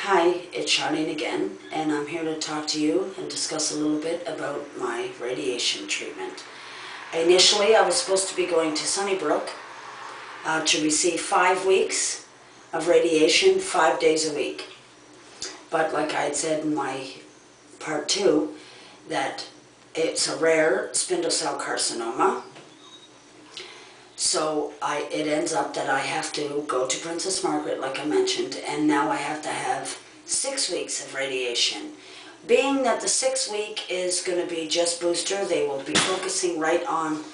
Hi, it's Charlene again, and I'm here to talk to you and discuss a little bit about my radiation treatment. Initially, I was supposed to be going to Sunnybrook to receive 5 weeks of radiation, 5 days a week. But like I had said in my part 2, that it's a rare spindle cell carcinoma. So it ends up that I have to go to Princess Margaret, like I mentioned, and now I have to have 6 weeks of radiation. Being that the 6th week is going to be just booster, they will be focusing right on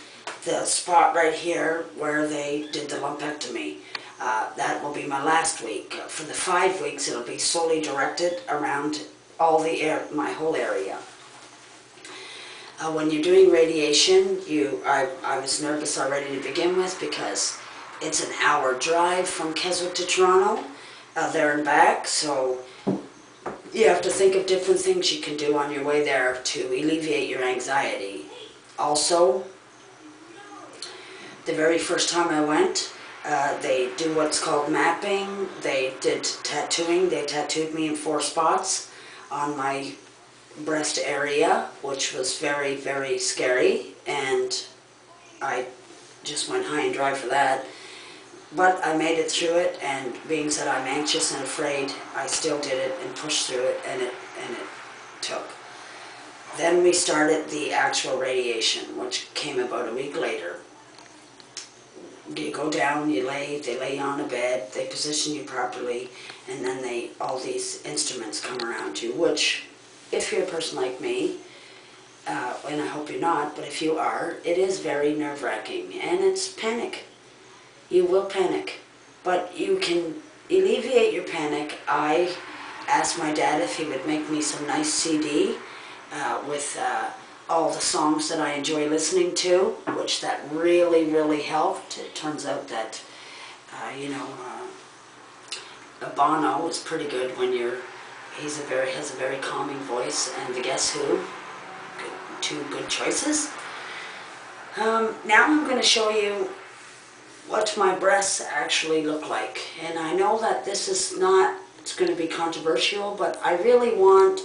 the spot right here where they did the lumpectomy. That will be my last week. For the 5 weeks, it'll be solely directed around my whole area. When you're doing radiation, I was nervous already to begin with because it's an hour drive from Keswick to Toronto, there and back, so you have to think of different things you can do on your way there to alleviate your anxiety. Also, the very first time I went, they do what's called mapping. They did tattooing. They tattooed me in 4 spots on my breast area, which was very, very scary, and I just went high and dry for that. But I made it through it, and being that I'm anxious and afraid, I still did it and pushed through it, and it took. Then we started the actual radiation, which came about a week later. You go down, they lay you on a bed, they position you properly, and then all these instruments come around you, which, if you're a person like me, and I hope you're not, but if you are, it is very nerve-wracking, and it's panic. You will panic, but you can alleviate your panic. I asked my dad if he would make me some nice CD with all the songs that I enjoy listening to, which that really, really helped. It turns out that, Bono is pretty good when has a very calming voice, and the Guess Who, two good choices. Now I'm going to show you what my breasts actually look like, and I know that it's going to be controversial, but I really want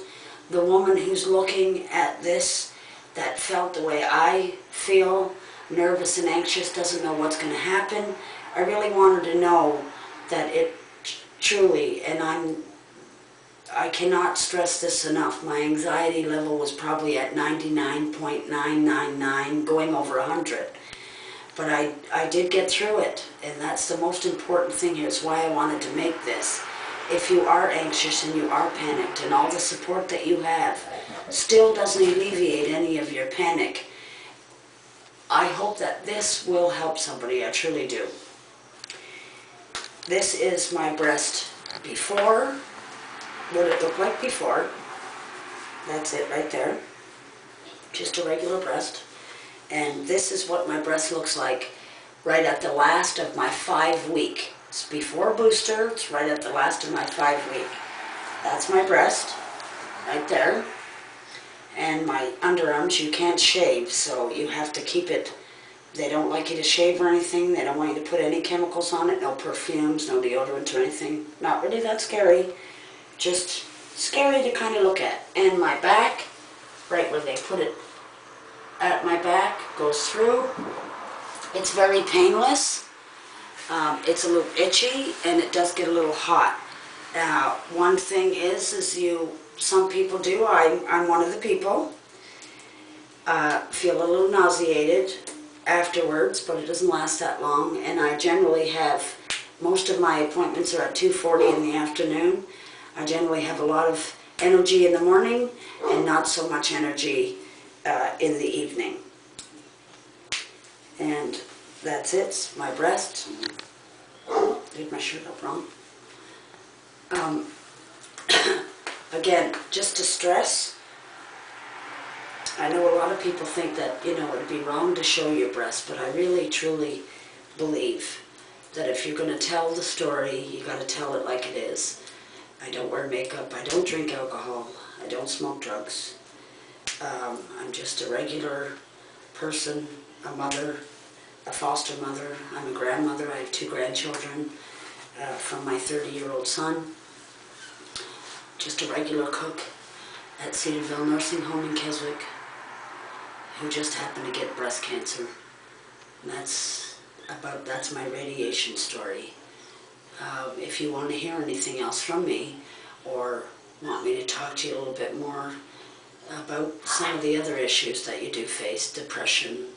the woman who's looking at this, that felt the way I feel, nervous and anxious, doesn't know what's going to happen. I really want her to know that it truly, and I cannot stress this enough, my anxiety level was probably at 99.999, going over 100. But I did get through it, and that's the most important thing here. It's why I wanted to make this. If you are anxious and you are panicked, and all the support that you have still doesn't alleviate any of your panic, I hope that this will help somebody. I truly do. This is my breast before, what it looked like before. That's it right there. Just a regular breast. And this is what my breast looks like right at the last of my 5 week. It's before booster, it's right at the last of my 5 week. That's my breast, right there. And my underarms, you can't shave, so you have to keep it. They don't like you to shave or anything. They don't want you to put any chemicals on it, no perfumes, no deodorant or anything. Not really that scary, just scary to kind of look at. And my back, right where they put it at my back, goes through. It's very painless. It's a little itchy, and it does get a little hot. Now, one thing is some people do, I'm one of the people, feel a little nauseated afterwards, but it doesn't last that long, and I generally have, most of my appointments are at 2:40 in the afternoon. I generally have a lot of energy in the morning, and not so much energy in the evening. And that's it, it's my breast. Did my shirt up wrong. Again, just to stress, I know a lot of people think that, it'd be wrong to show your breast, but I really, truly believe that if you're going to tell the story, you got to tell it like it is. I don't wear makeup, I don't drink alcohol, I don't smoke drugs. I'm just a regular person, a mother, a foster mother. I'm a grandmother. I have 2 grandchildren from my 30-year-old son. just a regular cook at Cedarville Nursing Home in Keswick who just happened to get breast cancer. And that's my radiation story. If you want to hear anything else from me, or want me to talk to you a little bit more about some of the other issues that you do face, depression,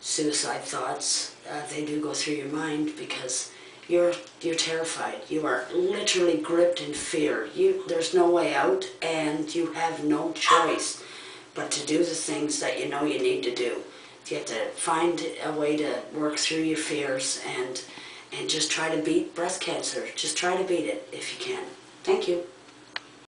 suicide thoughts, they do go through your mind because you're terrified. You are literally gripped in fear. There's no way out, and you have no choice but to do the things that you know you need to do. You have to find a way to work through your fears and just try to beat breast cancer. Just try to beat it if you can. Thank you.